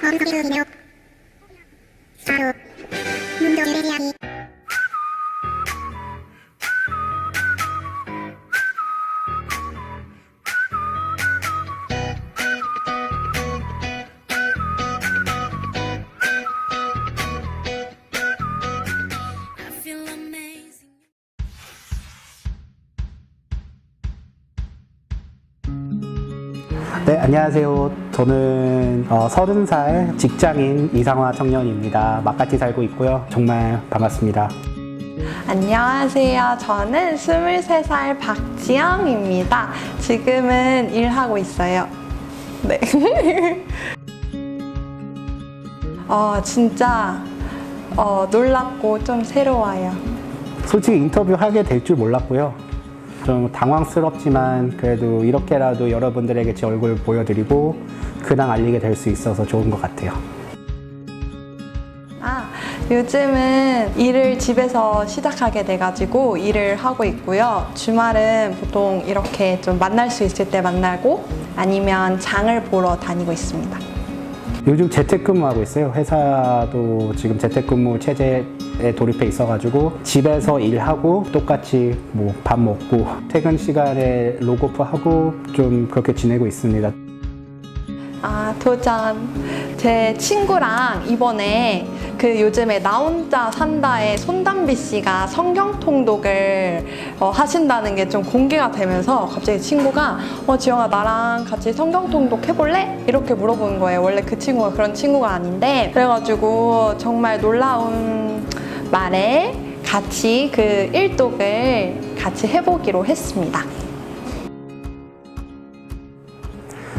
언급이며 바로 문도 유래이야기. 네, 안녕하세요. 저는 30살 직장인 이상화 청년입니다. 막같이 살고 있고요. 정말 반갑습니다. 안녕하세요. 저는 23살 박지영입니다. 지금은 일하고 있어요. 네. 진짜 놀랍고 좀 새로워요. 솔직히 인터뷰하게 될 줄 몰랐고요. 좀 당황스럽지만 그래도 이렇게라도 여러분들에게 제 얼굴을 보여드리고 근황 알리게 될 수 있어서 좋은 것 같아요. 요즘은 일을 집에서 시작하게 돼가지고 일을 하고 있고요. 주말은 보통 이렇게 좀 만날 수 있을 때 만나고 아니면 장을 보러 다니고 있습니다. 요즘 재택근무하고 있어요. 회사도 지금 재택근무 체제에 돌입해 있어가지고 집에서 일하고 똑같이 뭐 밥 먹고 퇴근 시간에 로그오프하고 좀 그렇게 지내고 있습니다. 도전. 제 친구랑 이번에 그 요즘에 나 혼자 산다의 손담비 씨가 성경 통독을 하신다는 게 좀 공개가 되면서 갑자기 친구가 지영아 나랑 같이 성경 통독 해볼래? 이렇게 물어보는 거예요. 원래 그 친구가 그런 친구가 아닌데 그래가지고 정말 놀라운 말에 같이 그 일독을 같이 해보기로 했습니다.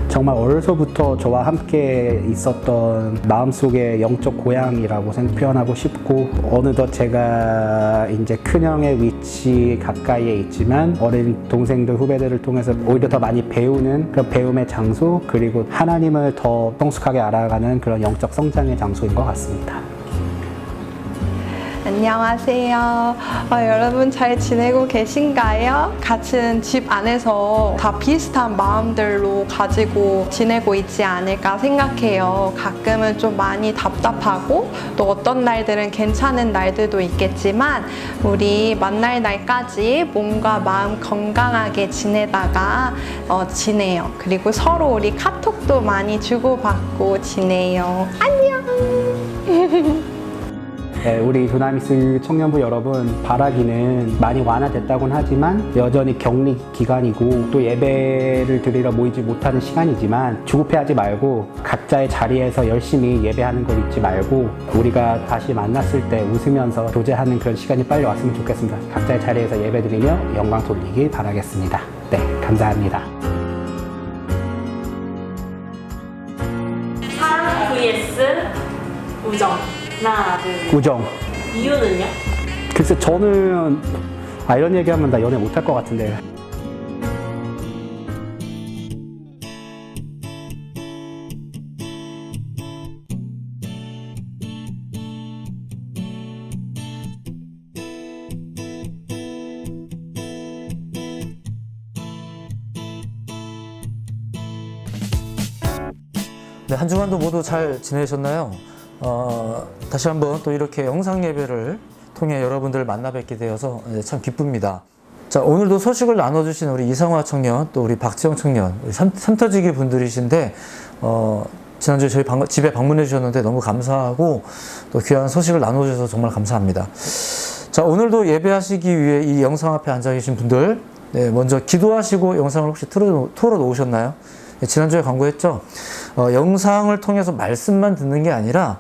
정말 어려서부터 저와 함께 있었던 마음속의 영적 고향이라고 표현하고 싶고 어느덧 제가 이제 큰형의 위치 가까이에 있지만 어린 동생들 후배들을 통해서 오히려 더 많이 배우는 그런 배움의 장소 그리고 하나님을 더 성숙하게 알아가는 그런 영적 성장의 장소인 것 같습니다. 안녕하세요. 여러분 잘 지내고 계신가요? 같은 집 안에서 다 비슷한 마음들로 가지고 지내고 있지 않을까 생각해요. 가끔은 좀 많이 답답하고 또 어떤 날들은 괜찮은 날들도 있겠지만 우리 만날 날까지 몸과 마음 건강하게 지내다가 지내요. 그리고 서로 우리 카톡도 많이 주고받고 지내요. 안녕! 네, 우리 두나미스 청년부 여러분 바라기는 많이 완화됐다고는 하지만 여전히 격리 기간이고 또 예배를 드리러 모이지 못하는 시간이지만 주급해하지 말고 각자의 자리에서 열심히 예배하는 걸 잊지 말고 우리가 다시 만났을 때 웃으면서 교제하는 그런 시간이 빨리 왔으면 좋겠습니다. 각자의 자리에서 예배드리며 영광 돌리길 바라겠습니다. 네, 감사합니다. 사랑 vs 우정. 하나, 둘. 우정. 이유는요? 글쎄 저는 이런 얘기하면 나 연애 못할 것 같은데. 네, 한 주간도 모두 잘 지내셨나요? 다시 한번 또 이렇게 영상 예배를 통해 여러분들을 만나 뵙게 되어서 참 기쁩니다. 자, 오늘도 소식을 나눠주신 우리 이상화 청년, 또 우리 박지영 청년, 우리 삼터지기 분들이신데, 지난주에 저희 집에 방문해 주셨는데 너무 감사하고 또 귀한 소식을 나눠주셔서 정말 감사합니다. 자, 오늘도 예배하시기 위해 이 영상 앞에 앉아 계신 분들, 네, 먼저 기도하시고 영상을 혹시 틀어 놓으셨나요? 네, 지난주에 광고했죠? 영상을 통해서 말씀만 듣는 게 아니라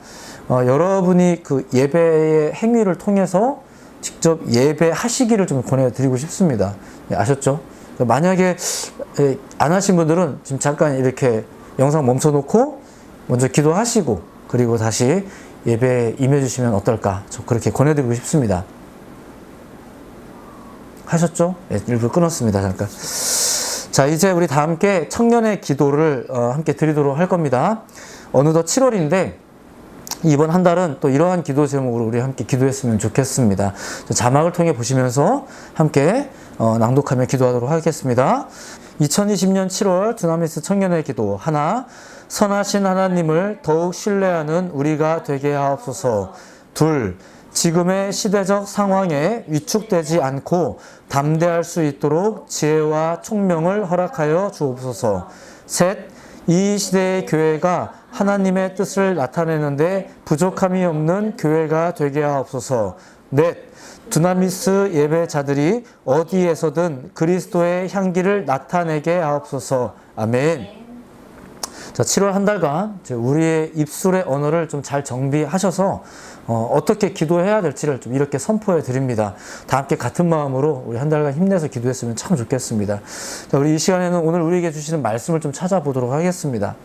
여러분이 그 예배의 행위를 통해서 직접 예배하시기를 좀 권해드리고 싶습니다. 네, 아셨죠? 만약에 안 하신 분들은 지금 잠깐 이렇게 영상 멈춰놓고 먼저 기도하시고 그리고 다시 예배에 임해주시면 어떨까? 저 그렇게 권해드리고 싶습니다. 하셨죠? 네, 일부러 끊었습니다. 잠깐. 자, 이제 우리 다 함께 청년의 기도를 함께 드리도록 할 겁니다. 어느덧 7월인데 이번 한 달은 또 이러한 기도 제목으로 우리 함께 기도했으면 좋겠습니다. 자막을 통해 보시면서 함께 낭독하며 기도하도록 하겠습니다. 2020년 7월 두나미스 청년의 기도. 하나, 선하신 하나님을 더욱 신뢰하는 우리가 되게 하옵소서. 둘, 지금의 시대적 상황에 위축되지 않고 담대할 수 있도록 지혜와 총명을 허락하여 주옵소서. 셋, 이 시대의 교회가 하나님의 뜻을 나타내는데 부족함이 없는 교회가 되게 하옵소서. 넷, 두나미스 예배자들이 어디에서든 그리스도의 향기를 나타내게 하옵소서. 아멘. 자, 7월 한 달간 우리의 입술의 언어를 좀 잘 정비하셔서 어떻게 기도해야 될지를 좀 이렇게 선포해 드립니다. 다 함께 같은 마음으로 우리 한 달간 힘내서 기도했으면 참 좋겠습니다. 자, 우리 이 시간에는 오늘 우리에게 주시는 말씀을 좀 찾아보도록 하겠습니다.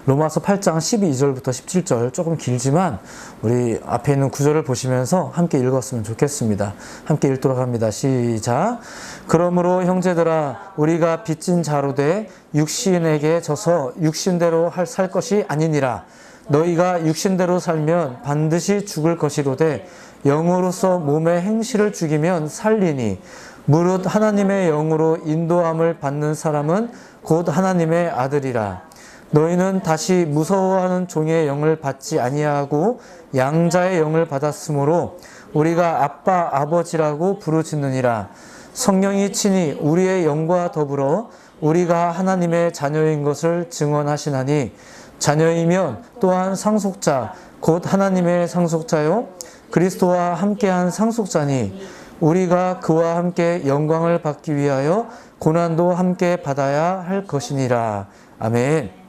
로마서 8장 12절부터 17절, 조금 길지만 우리 앞에 있는 구절을 보시면서 함께 읽었으면 좋겠습니다. 함께 읽도록 합니다. 시작. 그러므로 형제들아, 우리가 빚진 자로 돼 육신에게 져서 육신대로 살 것이 아니니라. 너희가 육신대로 살면 반드시 죽을 것이로되 영으로서 몸의 행실을 죽이면 살리니, 무릇 하나님의 영으로 인도함을 받는 사람은 곧 하나님의 아들이라. 너희는 다시 무서워하는 종의 영을 받지 아니하고 양자의 영을 받았으므로 우리가 아빠 아버지라고 부르짖느니라. 성령이 친히 우리의 영과 더불어 우리가 하나님의 자녀인 것을 증언하시나니, 자녀이면 또한 상속자 곧 하나님의 상속자요 그리스도와 함께한 상속자니, 우리가 그와 함께 영광을 받기 위하여 고난도 함께 받아야 할 것이니라. 아멘.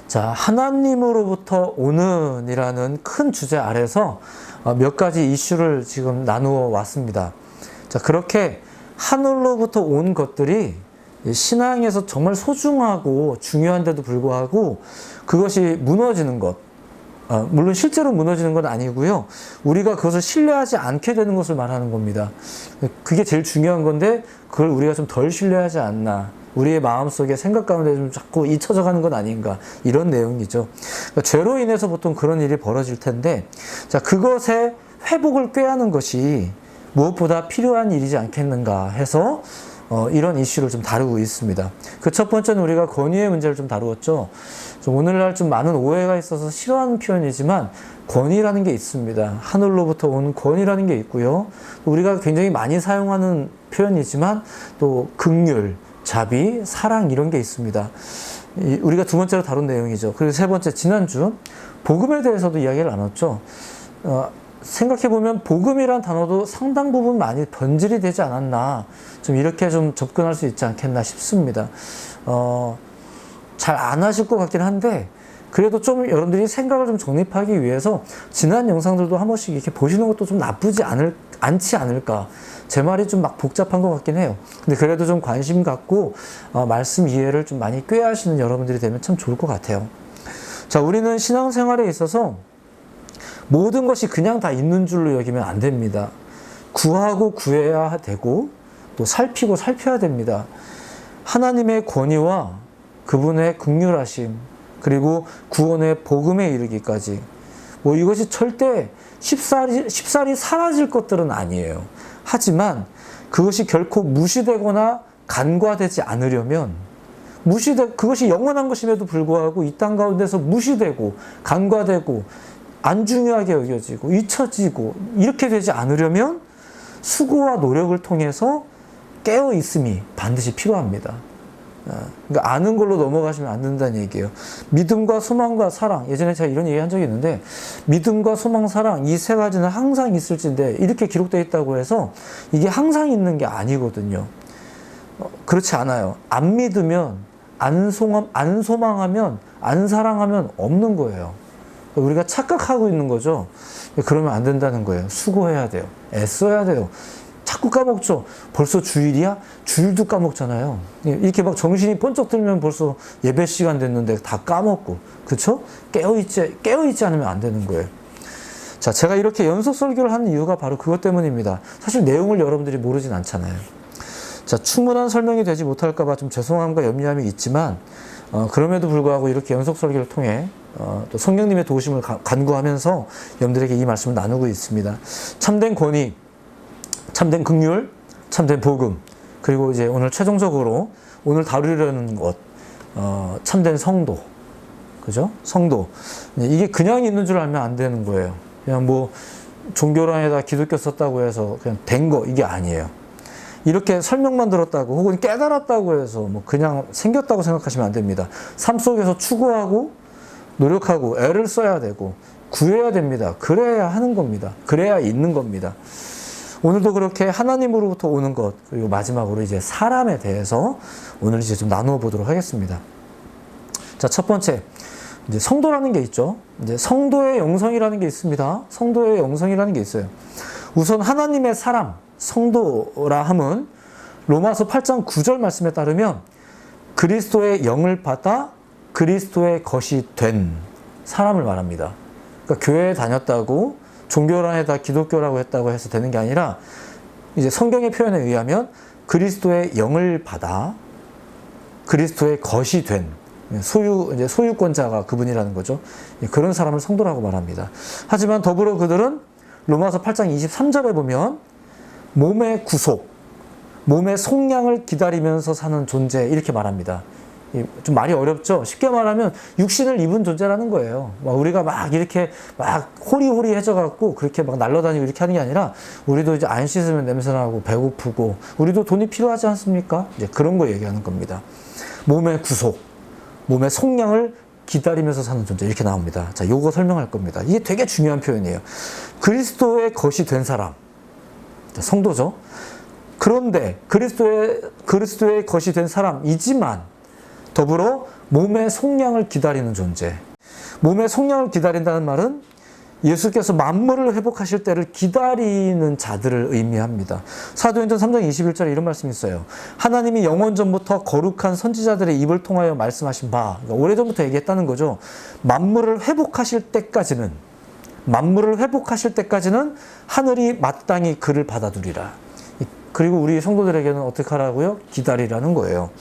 자, 하나님으로부터 오는 이라는 큰 주제 아래서 몇 가지 이슈를 지금 나누어 왔습니다. 자, 그렇게 하늘로부터 온 것들이 신앙에서 정말 소중하고 중요한데도 불구하고 그것이 무너지는 것, 물론 실제로 무너지는 건 아니고요, 우리가 그것을 신뢰하지 않게 되는 것을 말하는 겁니다. 그게 제일 중요한 건데 그걸 우리가 좀 덜 신뢰하지 않나, 우리의 마음속에 생각 가운데 좀 자꾸 잊혀져 가는 건 아닌가, 이런 내용이죠. 그러니까 죄로 인해서 보통 그런 일이 벌어질 텐데, 자, 그것의 회복을 꾀하는 것이 무엇보다 필요한 일이지 않겠는가 해서 이런 이슈를 좀 다루고 있습니다. 그 첫 번째는 우리가 권위의 문제를 좀 다루었죠. 좀 오늘날 좀 많은 오해가 있어서 싫어하는 표현이지만 권위라는 게 있습니다. 하늘로부터 오는 권위라는 게 있고요. 우리가 굉장히 많이 사용하는 표현이지만 또 긍휼, 자비, 사랑, 이런 게 있습니다. 우리가 두 번째로 다룬 내용이죠. 그리고 세 번째, 지난주 복음에 대해서도 이야기를 나눴죠. 생각해보면 복음이란 단어도 상당 부분 많이 변질이 되지 않았나, 좀 이렇게 좀 접근할 수 있지 않겠나 싶습니다. 잘 안 하실 것 같긴 한데 그래도 좀 여러분들이 생각을 좀 정립하기 위해서 지난 영상들도 한 번씩 이렇게 보시는 것도 좀 나쁘지 않지 않을까. 제 말이 좀 막 복잡한 것 같긴 해요. 근데 그래도 좀 관심 갖고 말씀 이해를 좀 많이 꾀하시는 여러분들이 되면 참 좋을 것 같아요. 자, 우리는 신앙생활에 있어서 모든 것이 그냥 다 있는 줄로 여기면 안 됩니다. 구하고 구해야 되고 또 살피고 살펴야 됩니다. 하나님의 권위와 그분의 긍휼하심, 그리고 구원의 복음에 이르기까지, 이것이 절대 쉽사리 사라질 것들은 아니에요. 하지만 그것이 결코 무시되거나 간과되지 않으려면, 그것이 영원한 것임에도 불구하고 이 땅 가운데서 무시되고 간과되고 안 중요하게 여겨지고 잊혀지고 이렇게 되지 않으려면 수고와 노력을 통해서 깨어 있음이 반드시 필요합니다. 그러니까 아는 걸로 넘어가시면 안 된다는 얘기예요. 믿음과 소망과 사랑, 예전에 제가 이런 얘기 한 적이 있는데, 믿음과 소망, 사랑, 이 세 가지는 항상 있을진데 이렇게 기록되어 있다고 해서 이게 항상 있는 게 아니거든요. 그렇지 않아요. 안 믿으면, 안 소망하면, 안 사랑하면 없는 거예요. 우리가 착각하고 있는 거죠. 그러면 안 된다는 거예요. 수고해야 돼요. 애써야 돼요. 자꾸 까먹죠. 벌써 주일이야? 주일도 까먹잖아요. 이렇게 막 정신이 번쩍 들면 벌써 예배 시간 됐는데 다 까먹고, 그쵸? 깨어있지 않으면 안 되는 거예요. 자, 제가 이렇게 연속 설교를 하는 이유가 바로 그것 때문입니다. 사실 내용을 여러분들이 모르진 않잖아요. 자, 충분한 설명이 되지 못할까봐 좀 죄송함과 염려함이 있지만, 그럼에도 불구하고 이렇게 연속 설교를 통해 또 성령님의 도우심을 간구하면서 여러분들에게 이 말씀을 나누고 있습니다. 참된 권위, 참된 긍휼, 참된 복음, 그리고 이제 오늘 최종적으로 오늘 다루려는 것, 참된 성도. 그죠? 성도. 이게 그냥 있는 줄 알면 안 되는 거예요. 그냥 뭐 종교란에다 기독교 썼다고 해서 그냥 된 거, 이게 아니에요. 이렇게 설명만 들었다고 혹은 깨달았다고 해서 뭐 그냥 생겼다고 생각하시면 안 됩니다. 삶 속에서 추구하고 노력하고 애를 써야 되고 구해야 됩니다. 그래야 하는 겁니다. 그래야 있는 겁니다. 오늘도 그렇게 하나님으로부터 오는 것, 그리고 마지막으로 이제 사람에 대해서 오늘 이제 좀 나누어 보도록 하겠습니다. 자, 첫 번째, 이제 성도라는 게 있죠. 이제 성도의 영성이라는 게 있습니다. 성도의 영성이라는 게 있어요. 우선 하나님의 사람, 성도라 함은 로마서 8장 9절 말씀에 따르면 그리스도의 영을 받아 그리스도의 것이 된 사람을 말합니다. 그러니까 교회에 다녔다고 종교란에다 기독교라고 했다고 해서 되는 게 아니라 이제 성경의 표현에 의하면 그리스도의 영을 받아 그리스도의 것이 된 이제 소유권자가 그분이라는 거죠. 그런 사람을 성도라고 말합니다. 하지만 더불어 그들은 로마서 8장 23절에 보면 몸의 구속, 몸의 속량을 기다리면서 사는 존재 이렇게 말합니다. 좀 말이 어렵죠? 쉽게 말하면 육신을 입은 존재라는 거예요. 우리가 막 이렇게 막 호리호리해져 갖고 그렇게 막 날아다니고 이렇게 하는 게 아니라 우리도 이제 안 씻으면 냄새나고 배고프고 우리도 돈이 필요하지 않습니까? 이제 그런 거 얘기하는 겁니다. 몸의 구속, 몸의 속량을 기다리면서 사는 존재 이렇게 나옵니다. 자, 요거 설명할 겁니다. 이게 되게 중요한 표현이에요. 그리스도의 것이 된 사람, 성도죠. 그런데 그리스도의 것이 된 사람이지만 더불어 몸의 속량을 기다리는 존재. 몸의 속량을 기다린다는 말은 예수께서 만물을 회복하실 때를 기다리는 자들을 의미합니다. 사도행전 3장 21절에 이런 말씀이 있어요. 하나님이 영원전부터 거룩한 선지자들의 입을 통하여 말씀하신 바, 그러니까 오래전부터 얘기했다는 거죠. 만물을 회복하실 때까지는 하늘이 마땅히 그를 받아두리라. 그리고 우리 성도들에게는 어떻게 하라고요? 기다리라는 거예요.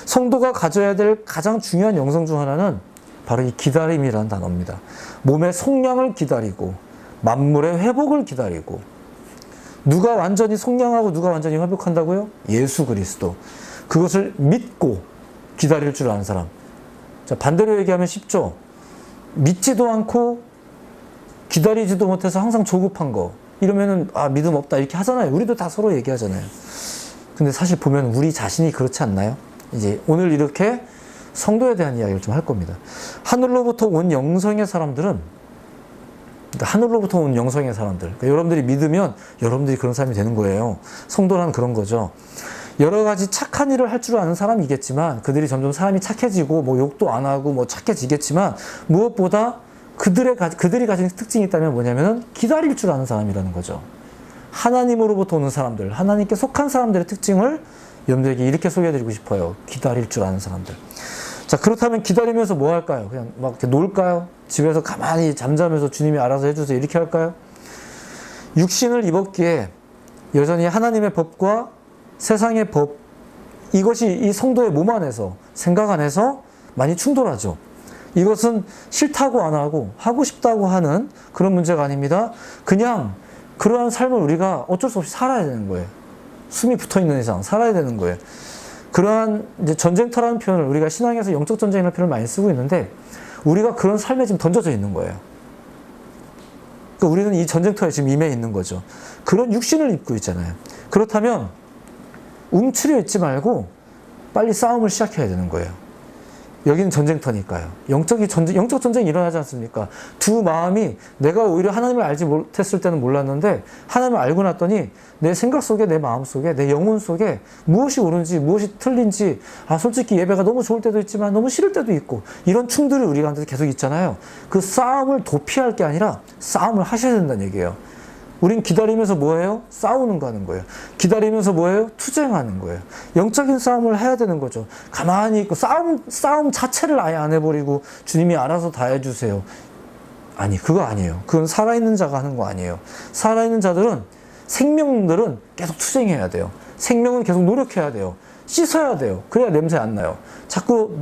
성도가 가져야 될 가장 중요한 영성 중 하나는 바로 이 기다림이라는 단어입니다. 몸의 속량을 기다리고 만물의 회복을 기다리고 누가 완전히 속량하고 누가 완전히 회복한다고요? 예수 그리스도. 그것을 믿고 기다릴 줄 아는 사람. 자, 반대로 얘기하면 쉽죠? 믿지도 않고 기다리지도 못해서 항상 조급한 거. 이러면은 믿음 없다 이렇게 하잖아요. 우리도 다 서로 얘기하잖아요. 근데 사실 보면 우리 자신이 그렇지 않나요? 이제 오늘 이렇게 성도에 대한 이야기를 좀 할 겁니다. 하늘로부터 온 영성의 사람들은 그러니까 여러분들이 믿으면 여러분들이 그런 사람이 되는 거예요. 성도란 그런 거죠. 여러 가지 착한 일을 할 줄 아는 사람이겠지만 그들이 점점 사람이 착해지고 뭐 욕도 안 하고 뭐 착해지겠지만 무엇보다 그들이 가진 특징이 있다면 뭐냐면은 기다릴 줄 아는 사람이라는 거죠. 하나님으로부터 오는 사람들, 하나님께 속한 사람들의 특징을 여러분들에게 이렇게 소개해드리고 싶어요. 기다릴 줄 아는 사람들. 자, 그렇다면 기다리면서 뭐 할까요? 그냥 막 이렇게 놀까요? 집에서 가만히 잠자면서 주님이 알아서 해주세요. 이렇게 할까요? 육신을 입었기에 여전히 하나님의 법과 세상의 법, 이것이 이 성도의 몸 안에서, 생각 안에서 많이 충돌하죠. 이것은 싫다고 안 하고 싶다고 하는 그런 문제가 아닙니다. 그냥 그러한 삶을 우리가 어쩔 수 없이 살아야 되는 거예요. 숨이 붙어 있는 이상 살아야 되는 거예요. 그러한 이제 전쟁터라는 표현을 우리가 신앙에서 영적 전쟁이라는 표현을 많이 쓰고 있는데 우리가 그런 삶에 지금 던져져 있는 거예요. 그러니까 우리는 이 전쟁터에 지금 임해 있는 거죠. 그런 육신을 입고 있잖아요. 그렇다면 움츠려 있지 말고 빨리 싸움을 시작해야 되는 거예요. 여기는 전쟁터니까요. 영적 전쟁이 일어나지 않습니까? 두 마음이 내가 오히려 하나님을 알지 못했을 때는 몰랐는데 하나님을 알고 났더니 내 생각 속에, 내 마음 속에, 내 영혼 속에 무엇이 옳은지 무엇이 틀린지 솔직히 예배가 너무 좋을 때도 있지만 너무 싫을 때도 있고 이런 충돌이 우리가 계속 있잖아요. 그 싸움을 도피할 게 아니라 싸움을 하셔야 된다는 얘기예요. 우린 기다리면서 뭐예요? 싸우는 거 하는 거예요. 기다리면서 뭐예요? 투쟁하는 거예요. 영적인 싸움을 해야 되는 거죠. 가만히 있고 싸움 자체를 아예 안 해버리고 주님이 알아서 다 해주세요. 아니, 그거 아니에요. 그건 살아있는 자가 하는 거 아니에요. 살아있는 자들은, 생명들은 계속 투쟁해야 돼요. 생명은 계속 노력해야 돼요. 씻어야 돼요. 그래야 냄새 안 나요. 자꾸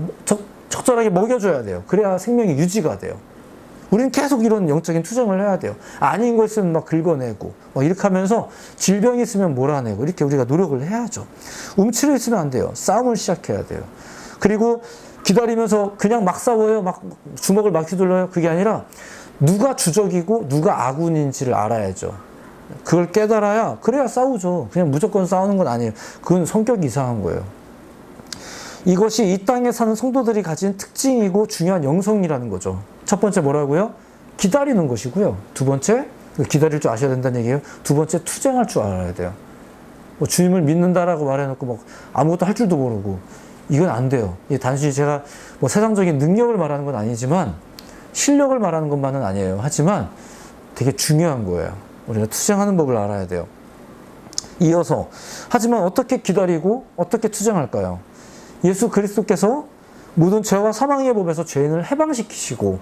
적절하게 먹여줘야 돼요. 그래야 생명이 유지가 돼요. 우리는 계속 이런 영적인 투쟁을 해야 돼요. 아닌 거 있으면 막 긁어내고 막 이렇게 하면서 질병이 있으면 몰아내고 이렇게 우리가 노력을 해야죠. 움츠려 있으면 안 돼요. 싸움을 시작해야 돼요. 그리고 기다리면서 그냥 막 싸워요. 막 주먹을 막 휘둘러요. 그게 아니라 누가 주적이고 누가 아군인지를 알아야죠. 그걸 깨달아야 그래야 싸우죠. 그냥 무조건 싸우는 건 아니에요. 그건 성격이 이상한 거예요. 이것이 이 땅에 사는 성도들이 가진 특징이고 중요한 영성이라는 거죠. 첫 번째 뭐라고요? 기다리는 것이고요. 두 번째, 기다릴 줄 아셔야 된다는 얘기예요. 두 번째, 투쟁할 줄 알아야 돼요. 뭐 주님을 믿는다라고 말해놓고 뭐 아무것도 할 줄도 모르고 이건 안 돼요. 단순히 제가 뭐 세상적인 능력을 말하는 건 아니지만 실력을 말하는 것만은 아니에요. 하지만 되게 중요한 거예요. 우리가 투쟁하는 법을 알아야 돼요. 이어서 하지만 어떻게 기다리고 어떻게 투쟁할까요? 예수 그리스도께서 모든 죄와 사망의 법에서 죄인을 해방시키시고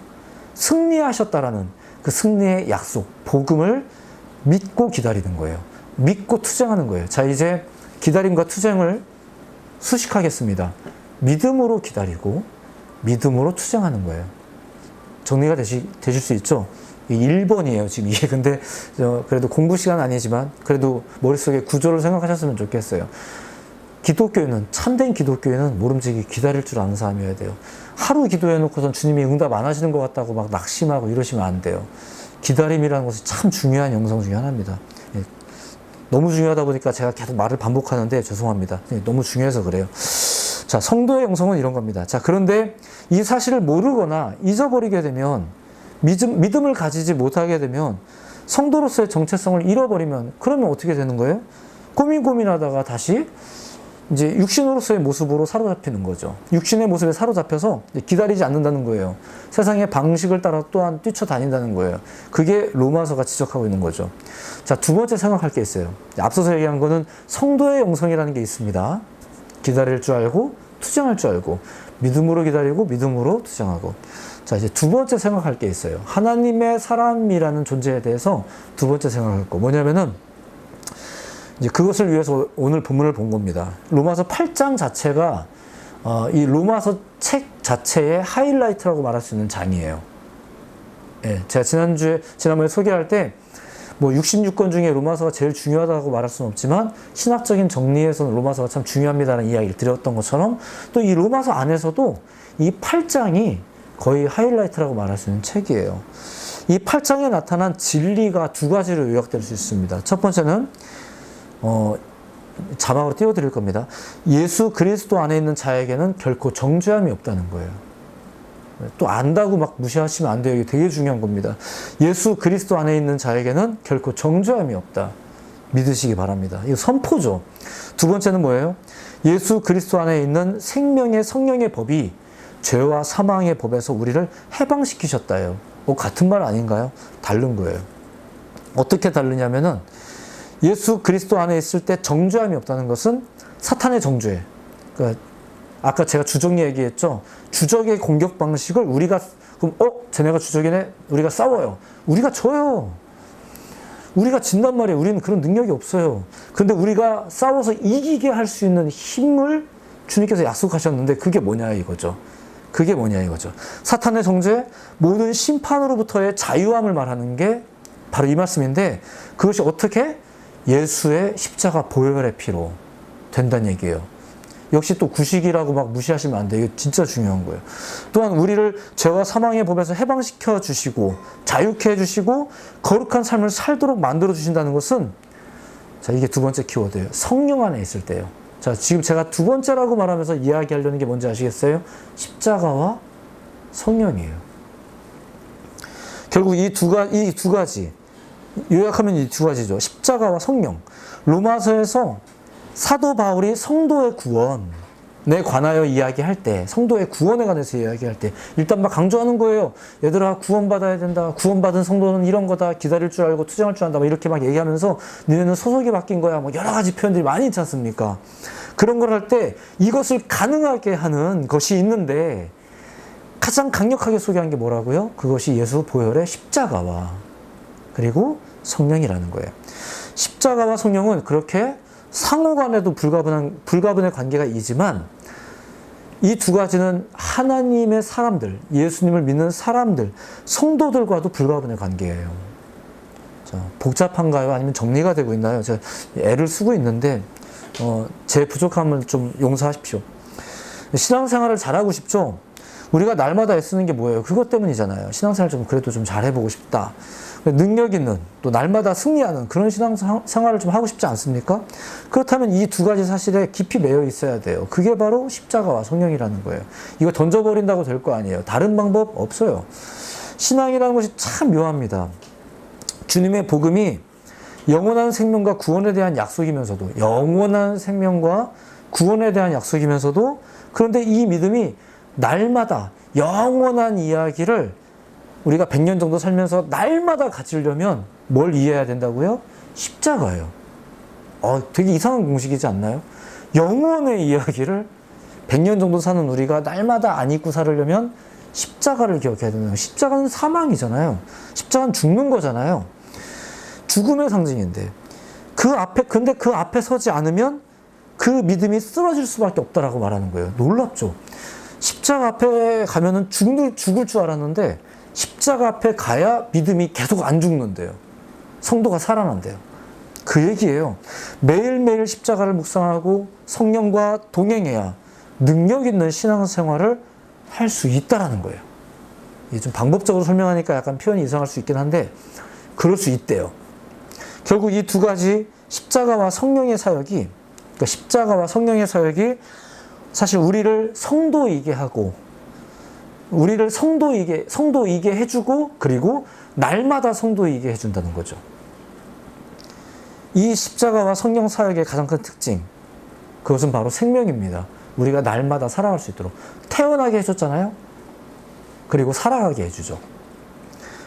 승리하셨다라는 그 승리의 약속, 복음을 믿고 기다리는 거예요. 믿고 투쟁하는 거예요. 자, 이제 기다림과 투쟁을 수식하겠습니다. 믿음으로 기다리고 믿음으로 투쟁하는 거예요. 정리가 되실 수 있죠? 1번이에요, 지금 이게. 근데 그래도 공부 시간은 아니지만 그래도 머릿속에 구조를 생각하셨으면 좋겠어요. 기독교인은, 참된 기독교인은 모름지기 기다릴 줄 아는 사람이어야 돼요. 하루 기도해놓고선 주님이 응답 안 하시는 것 같다고 막 낙심하고 이러시면 안 돼요. 기다림이라는 것이 참 중요한 영성 중에 하나입니다. 너무 중요하다 보니까 제가 계속 말을 반복하는데 죄송합니다. 너무 중요해서 그래요. 자, 성도의 영성은 이런 겁니다. 자, 그런데 이 사실을 모르거나 잊어버리게 되면, 믿음을 가지지 못하게 되면, 성도로서의 정체성을 잃어버리면, 그러면 어떻게 되는 거예요? 고민하다가 다시 이제 육신으로서의 모습으로 사로잡히는 거죠. 육신의 모습에 사로잡혀서 기다리지 않는다는 거예요. 세상의 방식을 따라 또한 뛰쳐다닌다는 거예요. 그게 로마서가 지적하고 있는 거죠. 자, 두 번째 생각할 게 있어요. 앞서서 얘기한 거는 성도의 영성이라는 게 있습니다. 기다릴 줄 알고 투쟁할 줄 알고 믿음으로 기다리고 믿음으로 투쟁하고. 자, 이제 두 번째 생각할 게 있어요. 하나님의 사람이라는 존재에 대해서 두 번째 생각할 거 뭐냐면은 이제 그것을 위해서 오늘 본문을 본 겁니다. 로마서 8장 자체가 이 로마서 책 자체의 하이라이트라고 말할 수 있는 장이에요. 예, 제가 지난번에 소개할 때 뭐 66권 중에 로마서가 제일 중요하다고 말할 수는 없지만 신학적인 정리에서는 로마서가 참 중요합니다라는 이야기를 드렸던 것처럼 또 이 로마서 안에서도 이 8장이 거의 하이라이트라고 말할 수 있는 책이에요. 이 8장에 나타난 진리가 두 가지로 요약될 수 있습니다. 첫 번째는 자막으로 띄워드릴 겁니다. 예수 그리스도 안에 있는 자에게는 결코 정죄함이 없다는 거예요. 또 안다고 막 무시하시면 안 돼요. 이게 되게 중요한 겁니다. 예수 그리스도 안에 있는 자에게는 결코 정죄함이 없다. 믿으시기 바랍니다. 이거 선포죠. 두 번째는 뭐예요? 예수 그리스도 안에 있는 생명의 성령의 법이 죄와 사망의 법에서 우리를 해방시키셨다요. 같은 말 아닌가요? 다른 거예요. 어떻게 다르냐면은 예수 그리스도 안에 있을 때 정죄함이 없다는 것은 사탄의 정죄. 그러니까 아까 제가 주적 얘기했죠. 주적의 공격 방식을 우리가 그럼 쟤네가 주적이네. 우리가 싸워요. 우리가 져요. 우리가 진단 말이에요. 우리는 그런 능력이 없어요. 근데 우리가 싸워서 이기게 할 수 있는 힘을 주님께서 약속하셨는데 그게 뭐냐 이거죠. 그게 뭐냐 이거죠. 사탄의 정죄, 모든 심판으로부터의 자유함을 말하는 게 바로 이 말씀인데 그것이 어떻게? 예수의 십자가 보혈의 피로 된다는 얘기예요. 역시 또 구식이라고 막 무시하시면 안 돼요. 이게 진짜 중요한 거예요. 또한 우리를 죄와 사망의 법에서 해방시켜 주시고 자유케 해주시고 거룩한 삶을 살도록 만들어 주신다는 것은 자, 이게 두 번째 키워드예요. 성령 안에 있을 때예요. 자, 지금 제가 두 번째라고 말하면서 이야기하려는 게 뭔지 아시겠어요? 십자가와 성령이에요. 결국 이 두 가지 요약하면 이 두 가지죠. 십자가와 성령. 로마서에서 사도 바울이 성도의 구원에 관하여 이야기할 때, 성도의 구원에 관해서 이야기할 때 일단 막 강조하는 거예요. 얘들아 구원받아야 된다. 구원받은 성도는 이런 거다. 기다릴 줄 알고 투쟁할 줄 안다. 막 이렇게 막 얘기하면서 너네는 소속이 바뀐 거야. 뭐 여러 가지 표현들이 많이 있지 않습니까? 그런 걸 할 때 이것을 가능하게 하는 것이 있는데 가장 강력하게 소개한 게 뭐라고요? 그것이 예수 보혈의 십자가와 그리고 성령이라는 거예요. 십자가와 성령은 그렇게 상호간에도 불가분의 관계가 있지만 이 두 가지는 하나님의 사람들, 예수님을 믿는 사람들, 성도들과도 불가분의 관계예요. 자, 복잡한가요? 아니면 정리가 되고 있나요? 제가 애를 쓰고 있는데 제 부족함을 좀 용서하십시오. 신앙생활을 잘하고 싶죠? 우리가 날마다 애쓰는 게 뭐예요? 그것 때문이잖아요. 신앙생활 좀 그래도 좀 잘해보고 싶다. 능력 있는, 또 날마다 승리하는 그런 신앙생활을 좀 하고 싶지 않습니까? 그렇다면 이 두 가지 사실에 깊이 매여 있어야 돼요. 그게 바로 십자가와 성령이라는 거예요. 이거 던져버린다고 될 거 아니에요. 다른 방법 없어요. 신앙이라는 것이 참 묘합니다. 주님의 복음이 영원한 생명과 구원에 대한 약속이면서도, 영원한 생명과 구원에 대한 약속이면서도, 그런데 이 믿음이 날마다 영원한 이야기를 우리가 100년 정도 살면서 날마다 가지려면 뭘 이해해야 된다고요? 십자가예요. 되게 이상한 공식이지 않나요? 영원의 이야기를 100년 정도 사는 우리가 날마다 안 잊고 살으려면 십자가를 기억해야 되는 거예요. 십자가는 사망이잖아요. 십자가는 죽는 거잖아요. 죽음의 상징인데 근데 그 앞에 서지 않으면 그 믿음이 쓰러질 수밖에 없다라고 말하는 거예요. 놀랍죠? 십자가 앞에 가면은 죽을 줄 알았는데 십자가 앞에 가야 믿음이 계속 안 죽는데요. 성도가 살아난대요. 그 얘기예요. 매일매일 십자가를 묵상하고 성령과 동행해야 능력 있는 신앙생활을 할 수 있다라는 거예요. 이게 좀 방법적으로 설명하니까 약간 표현이 이상할 수 있긴 한데 그럴 수 있대요. 결국 이 두 가지 십자가와 성령의 사역이, 그러니까 십자가와 성령의 사역이 사실 우리를 성도이게 하고, 우리를 성도이게 해주고, 그리고 날마다 성도이게 해준다는 거죠. 이 십자가와 성령 사역의 가장 큰 특징, 그것은 바로 생명입니다. 우리가 날마다 살아갈 수 있도록 태어나게 해줬잖아요. 그리고 살아가게 해주죠.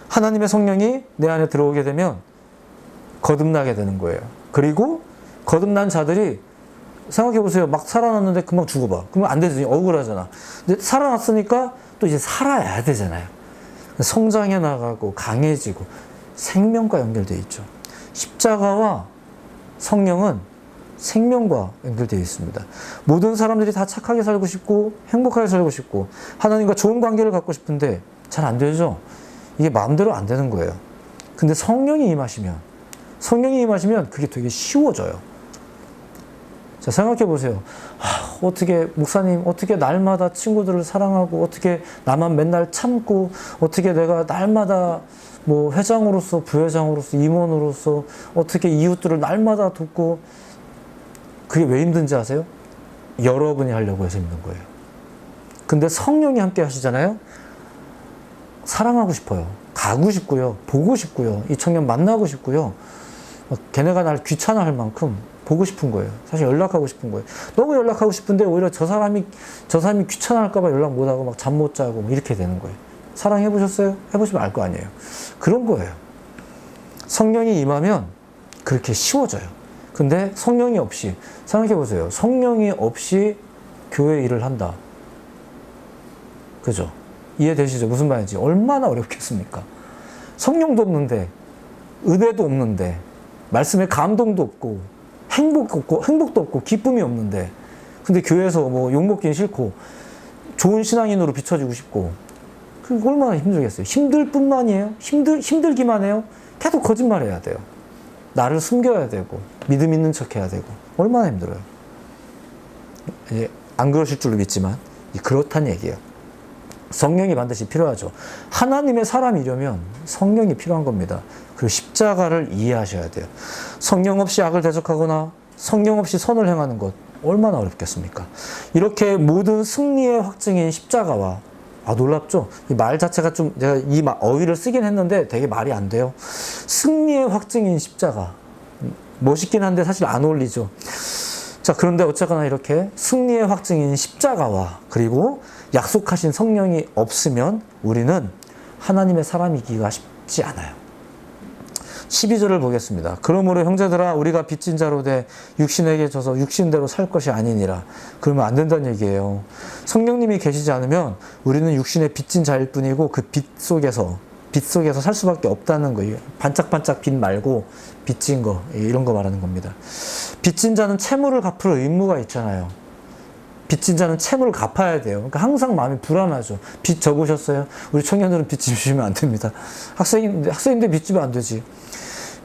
하나님의 성령이 내 안에 들어오게 되면 거듭나게 되는 거예요. 그리고 거듭난 자들이 생각해보세요. 막 살아났는데 금방 죽어봐. 그러면 안 되지. 억울하잖아. 근데 살아났으니까 또 이제 살아야 되잖아요. 성장해 나가고 강해지고 생명과 연결되어 있죠. 십자가와 성령은 생명과 연결되어 있습니다. 모든 사람들이 다 착하게 살고 싶고 행복하게 살고 싶고 하나님과 좋은 관계를 갖고 싶은데 잘 안 되죠. 이게 마음대로 안 되는 거예요. 근데 성령이 임하시면 그게 되게 쉬워져요. 자, 생각해 보세요. 어떻게 목사님, 어떻게 날마다 친구들을 사랑하고, 어떻게 나만 맨날 참고, 어떻게 내가 날마다 뭐 회장으로서, 부회장으로서, 임원으로서 어떻게 이웃들을 날마다 돕고, 그게 왜 힘든지 아세요? 여러분이 하려고 해서 힘든 거예요. 근데 성령이 함께 하시잖아요. 사랑하고 싶어요. 가고 싶고요. 보고 싶고요. 이 청년 만나고 싶고요. 걔네가 날 귀찮아할 만큼 보고 싶은 거예요. 사실 연락하고 싶은 거예요. 너무 연락하고 싶은데 오히려 저 사람이 귀찮아할까봐 연락 못하고 막 잠 못 자고 이렇게 되는 거예요. 사랑해보셨어요? 해보시면 알 거 아니에요. 그런 거예요. 성령이 임하면 그렇게 쉬워져요. 근데 성령이 없이, 생각해보세요. 성령이 없이 교회 일을 한다. 그죠? 이해되시죠? 무슨 말인지. 얼마나 어렵겠습니까? 성령도 없는데, 은혜도 없는데, 말씀에 감동도 없고, 행복도 없고, 기쁨이 없는데, 근데 교회에서 뭐 욕먹기는 싫고, 좋은 신앙인으로 비춰지고 싶고, 그 얼마나 힘들겠어요? 힘들 뿐만이에요? 힘들기만 해요? 계속 거짓말 해야 돼요. 나를 숨겨야 되고, 믿음 있는 척 해야 되고, 얼마나 힘들어요? 이제 안 그러실 줄로 믿지만, 그렇단 얘기예요. 성령이 반드시 필요하죠. 하나님의 사람이려면 성령이 필요한 겁니다. 그리고 십자가를 이해하셔야 돼요. 성령 없이 악을 대적하거나 성령 없이 선을 행하는 것 얼마나 어렵겠습니까? 이렇게 모든 승리의 확증인 십자가와, 놀랍죠? 이 말 자체가 좀, 제가 이 어휘를 쓰긴 했는데 되게 말이 안 돼요. 승리의 확증인 십자가. 멋있긴 한데 사실 안 어울리죠. 자, 그런데 어쨌거나 이렇게 승리의 확증인 십자가와 그리고 약속하신 성령이 없으면 우리는 하나님의 사람이기가 쉽지 않아요. 12절을 보겠습니다. 그러므로 형제들아 우리가 빚진 자로 돼 육신에게 져서 육신대로 살 것이 아니니라. 그러면 안 된다는 얘기예요. 성령님이 계시지 않으면 우리는 육신의 빚진 자일 뿐이고 그 빚 속에서 살 수밖에 없다는 거예요. 반짝반짝 빚 말고 빚진 거, 이런 거 말하는 겁니다. 빚진 자는 채무를 갚을 의무가 있잖아요. 빚진 자는 채무를 갚아야 돼요. 그러니까 항상 마음이 불안하죠. 빚 져보셨어요? 우리 청년들은 빚 지시면 안 됩니다. 학생인데 빚 지면 안 되지.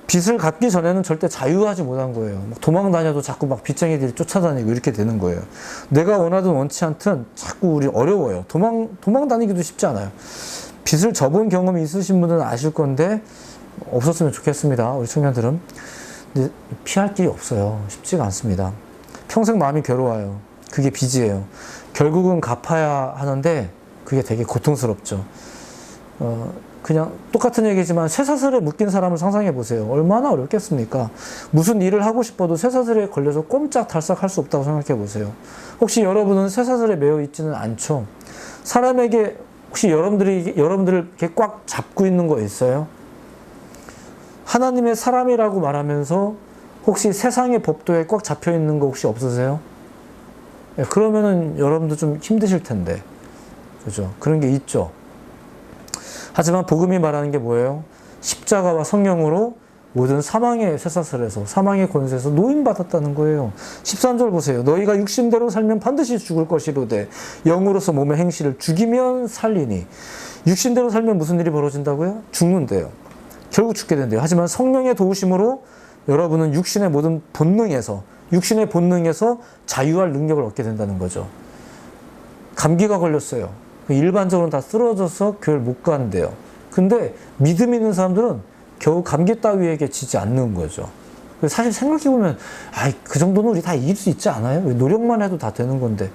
빚을 갚기 전에는 절대 자유하지 못한 거예요. 도망 다녀도 자꾸 막 빚쟁이들이 쫓아다니고 이렇게 되는 거예요. 내가 원하든 원치 않든 자꾸 우리 어려워요. 도망 다니기도 쉽지 않아요. 빚을 져본 경험이 있으신 분들은 아실 건데 없었으면 좋겠습니다. 우리 청년들은. 근데 피할 길이 없어요. 쉽지가 않습니다. 평생 마음이 괴로워요. 그게 빚이에요. 결국은 갚아야 하는데 그게 되게 고통스럽죠. 그냥 똑같은 얘기지만 쇠사슬에 묶인 사람을 상상해 보세요. 얼마나 어렵겠습니까? 무슨 일을 하고 싶어도 쇠사슬에 걸려서 꼼짝달싹 할 수 없다고 생각해 보세요. 혹시 여러분은 쇠사슬에 매여 있지는 않죠? 사람에게 혹시 여러분들을 이렇게 꽉 잡고 있는 거 있어요? 하나님의 사람이라고 말하면서 혹시 세상의 법도에 꽉 잡혀 있는 거 혹시 없으세요? 네, 그러면은 여러분도 좀 힘드실 텐데. 그죠? 그런 게 있죠. 하지만 복음이 말하는 게 뭐예요? 십자가와 성령으로 모든 사망의 쇠사슬에서, 사망의 권세에서 노임받았다는 거예요. 13절 보세요. 너희가 육신대로 살면 반드시 죽을 것이로되 영으로서 몸의 행실을 죽이면 살리니. 육신대로 살면 무슨 일이 벌어진다고요? 죽는데요. 결국 죽게 된대요. 하지만 성령의 도우심으로 여러분은 육신의 모든 본능에서, 육신의 본능에서 자유할 능력을 얻게 된다는 거죠. 감기가 걸렸어요. 일반적으로는 다 쓰러져서 교회를 못 간대요. 근데 믿음 있는 사람들은 겨우 감기 따위에게 지지 않는 거죠. 사실 생각해보면 그 정도는 우리 다 이길 수 있지 않아요? 노력만 해도 다 되는 건데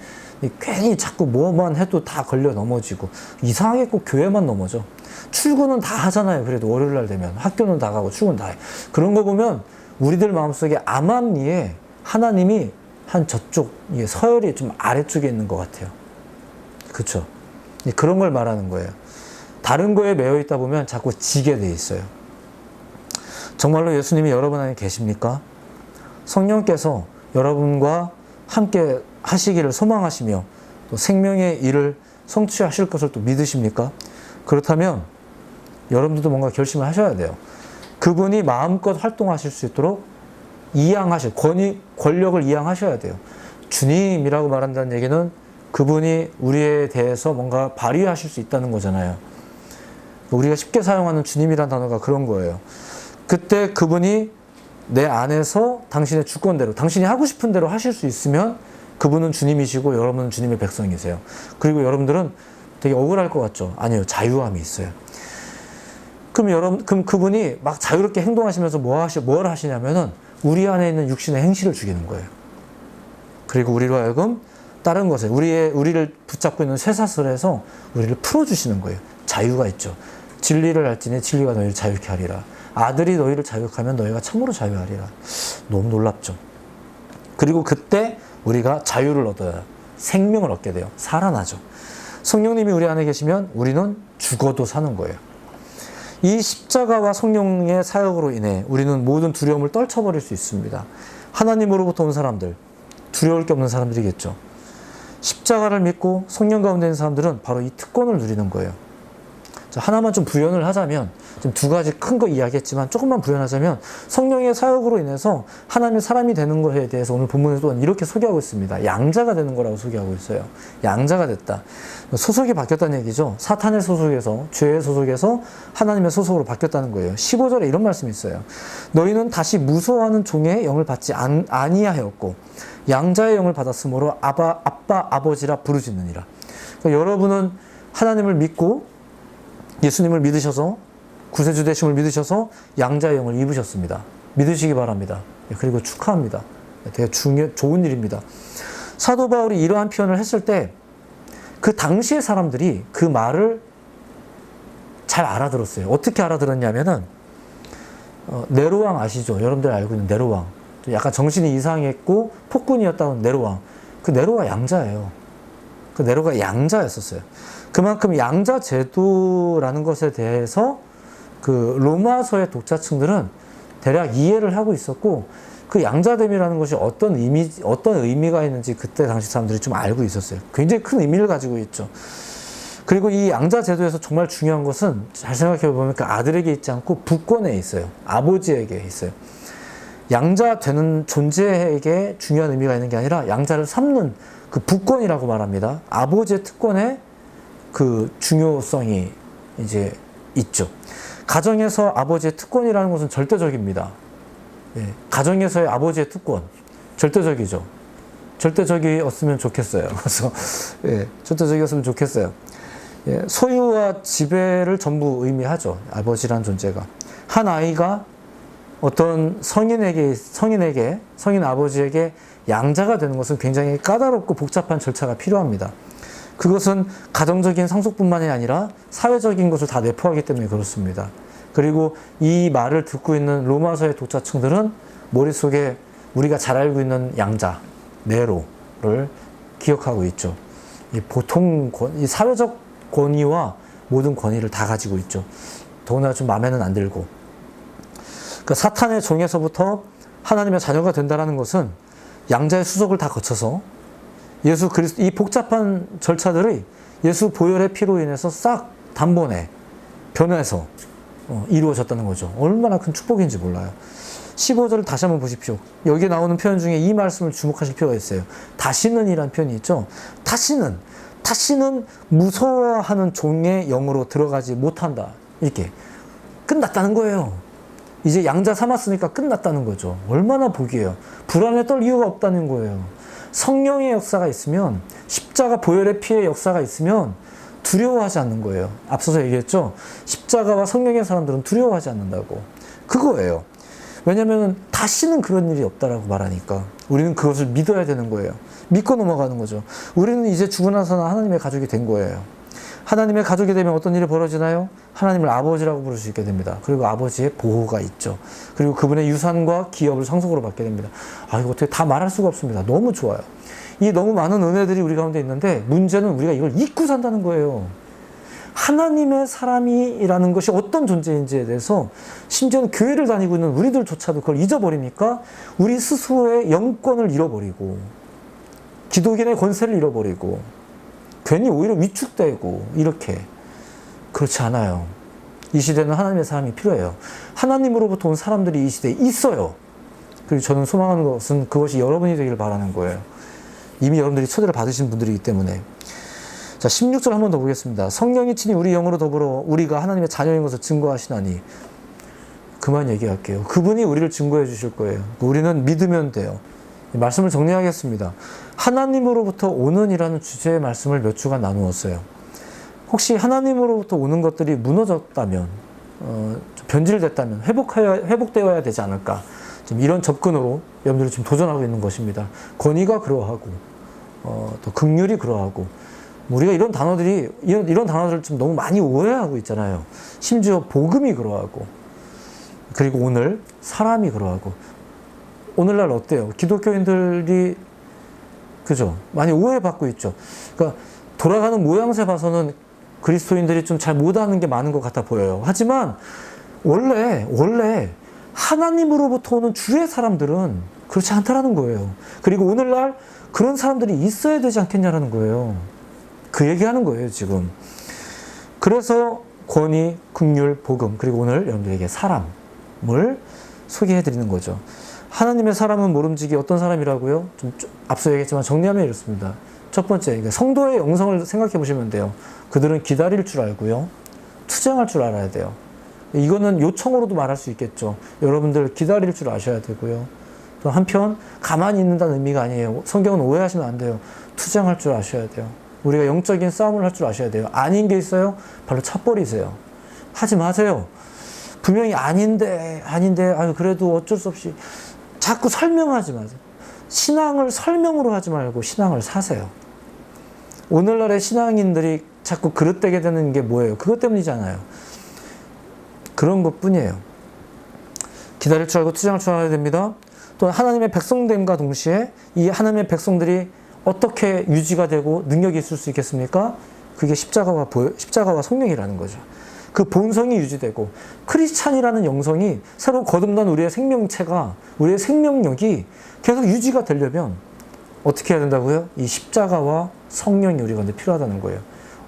괜히 자꾸 뭐만 해도 다 걸려 넘어지고 이상하게 꼭 교회만 넘어져. 출근은 다 하잖아요. 그래도 월요일 날 되면 학교는 다 가고 출근 다 해. 그런 거 보면 우리들 마음속에 암암리에 하나님이 한 저쪽 서열이 좀 아래쪽에 있는 것 같아요. 그렇죠? 그런 걸 말하는 거예요. 다른 거에 매여 있다 보면 자꾸 지게 돼 있어요. 정말로 예수님이 여러분 안에 계십니까? 성령께서 여러분과 함께 하시기를 소망하시며 또 생명의 일을 성취하실 것을 또 믿으십니까? 그렇다면 여러분들도 뭔가 결심을 하셔야 돼요. 그분이 마음껏 활동하실 수 있도록 권력을 이양하셔야 돼요. 주님이라고 말한다는 얘기는 그분이 우리에 대해서 뭔가 발휘하실 수 있다는 거잖아요. 우리가 쉽게 사용하는 주님이라는 단어가 그런 거예요. 그때 그분이 내 안에서 당신의 주권대로, 당신이 하고 싶은 대로 하실 수 있으면 그분은 주님이시고 여러분은 주님의 백성이세요. 그리고 여러분들은 되게 억울할 것 같죠? 아니요. 자유함이 있어요. 그럼 그분이 막 자유롭게 행동하시면서 뭘 하시냐면은 우리 안에 있는 육신의 행실을 죽이는 거예요. 그리고 우리로 하여금 다른 것에 우리를 붙잡고 있는 쇠사슬에서 우리를 풀어주시는 거예요. 자유가 있죠. 진리를 알지니 진리가 너희를 자유케 하리라. 아들이 너희를 자유하면 너희가 참으로 자유하리라. 너무 놀랍죠. 그리고 그때 우리가 자유를 얻어요. 생명을 얻게 돼요. 살아나죠. 성령님이 우리 안에 계시면 우리는 죽어도 사는 거예요. 이 십자가와 성령의 사역으로 인해 우리는 모든 두려움을 떨쳐버릴 수 있습니다. 하나님으로부터 온 사람들, 두려울 게 없는 사람들이겠죠. 십자가를 믿고 성령 가운데 있는 사람들은 바로 이 특권을 누리는 거예요. 자, 하나만 좀 부연을 하자면, 지금 두 가지 큰 거 이야기했지만 조금만 부연하자면 성령의 사역으로 인해서 하나님의 사람이 되는 것에 대해서 오늘 본문에서 이렇게 소개하고 있습니다. 양자가 되는 거라고 소개하고 있어요. 양자가 됐다. 소속이 바뀌었다는 얘기죠. 사탄의 소속에서, 죄의 소속에서 하나님의 소속으로 바뀌었다는 거예요. 15절에 이런 말씀이 있어요. 너희는 다시 무서워하는 종의 영을 받지 아니하였고 양자의 영을 받았으므로 아빠 아버지라 부르짖느니라. 그러니까 여러분은 하나님을 믿고 예수님을 믿으셔서 구세주 되심을 믿으셔서 양자의 영을 입으셨습니다. 믿으시기 바랍니다. 그리고 축하합니다. 되게 좋은 일입니다. 사도 바울이 이러한 표현을 했을 때 그 당시의 사람들이 그 말을 잘 알아들었어요. 어떻게 알아들었냐면은 네로왕 아시죠? 여러분들 알고 있는 네로왕. 약간 정신이 이상했고 폭군이었다는 네로왕. 그 네로가 양자예요. 그 네로가 양자였었어요. 그만큼 양자 제도라는 것에 대해서 그 로마서의 독자층들은 대략 이해를 하고 있었고 그 양자됨이라는 것이 어떤 의미가 있는지 그때 당시 사람들이 좀 알고 있었어요. 굉장히 큰 의미를 가지고 있죠. 그리고 이 양자 제도에서 정말 중요한 것은 잘 생각해 보면 그 아들에게 있지 않고 부권에 있어요. 아버지에게 있어요. 양자 되는 존재에게 중요한 의미가 있는 게 아니라 양자를 삼는 그 부권이라고 말합니다. 아버지의 특권의 그 중요성이 이제 있죠. 가정에서 아버지의 특권이라는 것은 절대적입니다. 예, 가정에서의 아버지의 특권, 절대적이죠. 절대적이었으면 좋겠어요. 그래서, 예, 절대적이었으면 좋겠어요. 예, 소유와 지배를 전부 의미하죠. 아버지란 존재가. 한 아이가 어떤 성인 아버지에게 양자가 되는 것은 굉장히 까다롭고 복잡한 절차가 필요합니다. 그것은 가정적인 상속뿐만이 아니라 사회적인 것을 다 내포하기 때문에 그렇습니다. 그리고 이 말을 듣고 있는 로마서의 독자층들은 머릿속에 우리가 잘 알고 있는 양자, 네로를 기억하고 있죠. 이 보통 이 사회적 권위와 모든 권위를 다 가지고 있죠. 더구나 좀 마음에는 안 들고. 그러니까 사탄의 종에서부터 하나님의 자녀가 된다는 것은 양자의 수속을 다 거쳐서 예수 그리스도 이 복잡한 절차들이 예수 보혈의 피로 인해서 싹 단번에 변해서 이루어졌다는 거죠. 얼마나 큰 축복인지 몰라요. 15절을 다시 한번 보십시오. 여기에 나오는 표현 중에 이 말씀을 주목하실 필요가 있어요. 다시는 이란 표현이 있죠. 다시는 무서워하는 종의 영으로 들어가지 못한다. 이렇게 끝났다는 거예요. 이제 양자 삼았으니까 끝났다는 거죠. 얼마나 복이에요. 불안에 떨 이유가 없다는 거예요. 성령의 역사가 있으면, 십자가 보혈의 피의 역사가 있으면 두려워하지 않는 거예요. 앞서서 얘기했죠. 십자가와 성령의 사람들은 두려워하지 않는다고. 그거예요. 왜냐하면 다시는 그런 일이 없다라고 말하니까 우리는 그것을 믿어야 되는 거예요. 믿고 넘어가는 거죠. 우리는 이제 죽고 나서는 하나님의 가족이 된 거예요. 하나님의 가족이 되면 어떤 일이 벌어지나요? 하나님을 아버지라고 부를 수 있게 됩니다. 그리고 아버지의 보호가 있죠. 그리고 그분의 유산과 기업을 상속으로 받게 됩니다. 이거 어떻게 다 말할 수가 없습니다. 너무 좋아요. 이 너무 많은 은혜들이 우리 가운데 있는데 문제는 우리가 이걸 잊고 산다는 거예요. 하나님의 사람이라는 것이 어떤 존재인지에 대해서 심지어는 교회를 다니고 있는 우리들조차도 그걸 잊어버리니까 우리 스스로의 영권을 잃어버리고 기독인의 권세를 잃어버리고 괜히 오히려 위축되고 이렇게. 그렇지 않아요. 이 시대는 하나님의 사람이 필요해요. 하나님으로부터 온 사람들이 이 시대에 있어요. 그리고 저는 소망하는 것은 그것이 여러분이 되기를 바라는 거예요. 이미 여러분들이 초대를 받으신 분들이기 때문에. 자, 16절 한 번 더 보겠습니다. 성령이 친히 우리 영으로 더불어 우리가 하나님의 자녀인 것을 증거하시나니. 그만 얘기할게요. 그분이 우리를 증거해 주실 거예요. 우리는 믿으면 돼요. 말씀을 정리하겠습니다. 하나님으로부터 오는 이라는 주제의 말씀을 몇 주간 나누었어요. 혹시 하나님으로부터 오는 것들이 무너졌다면, 변질됐다면 회복되어야 되지 않을까. 지금 이런 접근으로 여러분들이 지금 도전하고 있는 것입니다. 권위가 그러하고, 또 긍휼이 그러하고, 우리가 이런 단어들을 좀 너무 많이 오해하고 있잖아요. 심지어 복음이 그러하고, 그리고 오늘 사람이 그러하고. 오늘날 어때요? 기독교인들이 그죠? 많이 오해받고 있죠. 그러니까 돌아가는 모양새 봐서는 그리스도인들이 좀 잘 못하는 게 많은 것 같아 보여요. 하지만 원래 하나님으로부터 오는 주의 사람들은 그렇지 않다라는 거예요. 그리고 오늘날 그런 사람들이 있어야 되지 않겠냐라는 거예요. 그 얘기하는 거예요, 지금. 그래서 권위, 긍휼, 복음, 그리고 오늘 여러분들에게 사람을 소개해드리는 거죠. 하나님의 사람은 모름지기 어떤 사람이라고요? 좀 앞서 얘기했지만 정리하면 이렇습니다. 첫 번째, 그러니까 성도의 영성을 생각해 보시면 돼요. 그들은 기다릴 줄 알고요. 투쟁할 줄 알아야 돼요. 이거는 요청으로도 말할 수 있겠죠. 여러분들 기다릴 줄 아셔야 되고요. 또 한편 가만히 있는다는 의미가 아니에요. 성경은 오해하시면 안 돼요. 투쟁할 줄 아셔야 돼요. 우리가 영적인 싸움을 할 줄 아셔야 돼요. 아닌 게 있어요? 바로 차버리세요. 하지 마세요. 분명히 아닌데 그래도 어쩔 수 없이 자꾸 설명하지 마세요. 신앙을 설명으로 하지 말고 신앙을 사세요. 오늘날의 신앙인들이 자꾸 그릇되게 되는 게 뭐예요? 그것 때문이잖아요. 그런 것 뿐이에요. 기다릴 줄 알고 투쟁할 줄 알아야 됩니다. 또 하나님의 백성됨과 동시에 이 하나님의 백성들이 어떻게 유지가 되고 능력이 있을 수 있겠습니까? 그게 십자가와 성령이라는 거죠. 그 본성이 유지되고 크리스찬이라는 영성이 새로 거듭난 우리의 생명체가, 우리의 생명력이 계속 유지가 되려면 어떻게 해야 된다고요? 이 십자가와 성령이 우리 가운데 필요하다는 거예요.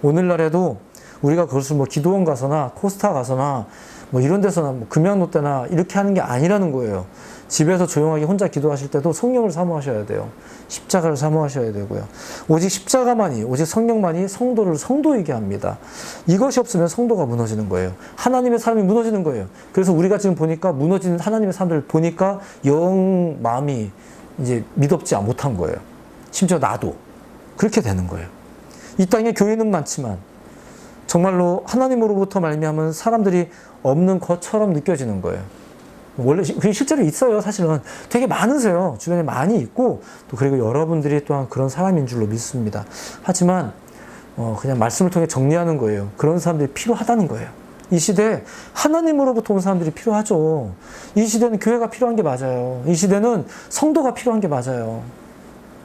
오늘날에도 우리가 그것을 기도원 가서나 코스타 가서나 이런 데서나 금양로 때나 이렇게 하는 게 아니라는 거예요. 집에서 조용하게 혼자 기도하실 때도 성령을 사모하셔야 돼요. 십자가를 사모하셔야 되고요. 오직 십자가만이, 오직 성령만이 성도를 성도이게 합니다. 이것이 없으면 성도가 무너지는 거예요. 하나님의 사람이 무너지는 거예요. 그래서 우리가 지금 보니까 무너지는 하나님의 사람들을 보니까 영 마음이 이제 믿업지 못한 거예요. 심지어 나도 그렇게 되는 거예요. 이 땅에 교회는 많지만 정말로 하나님으로부터 말미암은 사람들이 없는 것처럼 느껴지는 거예요. 원래 그게 실제로 있어요. 사실은 되게 많으세요. 주변에 많이 있고 또 그리고 여러분들이 또한 그런 사람인 줄로 믿습니다. 하지만 그냥 말씀을 통해 정리하는 거예요. 그런 사람들이 필요하다는 거예요. 이 시대에 하나님으로부터 온 사람들이 필요하죠. 이 시대는 교회가 필요한 게 맞아요. 이 시대는 성도가 필요한 게 맞아요.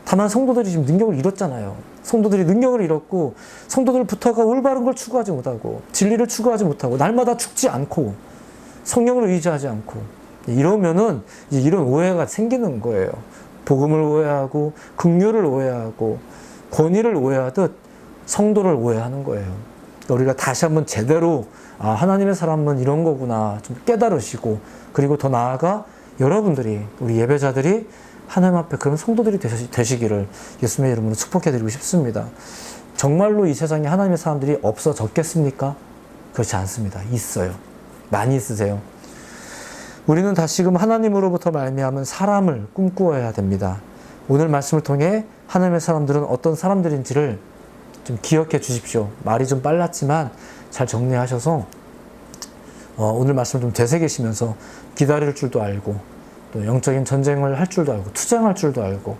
다만 성도들이 지금 능력을 잃었잖아요. 성도들이 능력을 잃었고 성도들부터가 올바른 걸 추구하지 못하고 진리를 추구하지 못하고 날마다 죽지 않고 성령을 의지하지 않고 이러면은 이제 이런 오해가 생기는 거예요. 복음을 오해하고 긍휼을 오해하고 권위를 오해하듯 성도를 오해하는 거예요. 우리가 다시 한번 제대로 하나님의 사람은 이런 거구나 좀 깨달으시고 그리고 더 나아가 여러분들이 우리 예배자들이 하나님 앞에 그런 성도들이 되시기를 예수님의 이름으로 축복해드리고 싶습니다. 정말로 이 세상에 하나님의 사람들이 없어졌겠습니까? 그렇지 않습니다. 있어요. 많이 있으세요. 우리는 다시금 하나님으로부터 말미암은 사람을 꿈꾸어야 됩니다. 오늘 말씀을 통해 하나님의 사람들은 어떤 사람들인지를 좀 기억해 주십시오. 말이 좀 빨랐지만 잘 정리하셔서 오늘 말씀을 좀 되새기시면서 기다릴 줄도 알고 또 영적인 전쟁을 할 줄도 알고 투쟁할 줄도 알고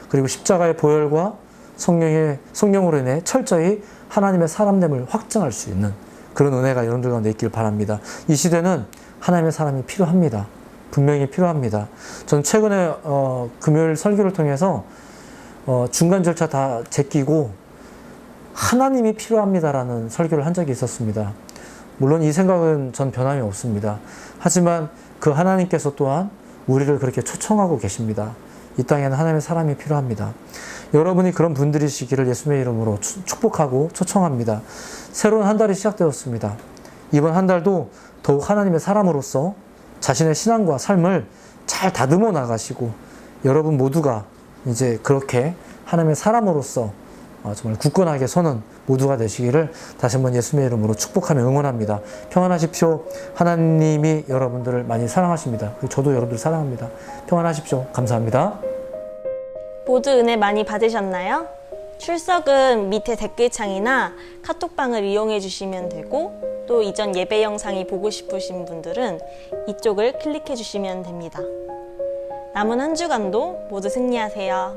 그리고 십자가의 보혈과 성령으로 인해 철저히 하나님의 사람됨을 확증할 수 있는 그런 은혜가 여러분들 가운데 있길 바랍니다. 이 시대는 하나님의 사람이 필요합니다. 분명히 필요합니다. 저는 최근에 금요일 설교를 통해서 중간 절차 다 제끼고 하나님이 필요합니다라는 설교를 한 적이 있었습니다. 물론 이 생각은 전 변함이 없습니다. 하지만 그 하나님께서 또한 우리를 그렇게 초청하고 계십니다. 이 땅에는 하나님의 사람이 필요합니다. 여러분이 그런 분들이시기를 예수님의 이름으로 축복하고 초청합니다. 새로운 한 달이 시작되었습니다. 이번 한 달도 더욱 하나님의 사람으로서 자신의 신앙과 삶을 잘 다듬어 나가시고 여러분 모두가 이제 그렇게 하나님의 사람으로서 정말 굳건하게 서는 모두가 되시기를 다시 한번 예수님의 이름으로 축복하며 응원합니다. 평안하십시오. 하나님이 여러분들을 많이 사랑하십니다. 그리고 저도 여러분들 사랑합니다. 평안하십시오. 감사합니다. 모두 은혜 많이 받으셨나요? 출석은 밑에 댓글창이나 카톡방을 이용해 주시면 되고 또 이전 예배 영상이 보고 싶으신 분들은 이쪽을 클릭해 주시면 됩니다. 남은 한 주간도 모두 승리하세요.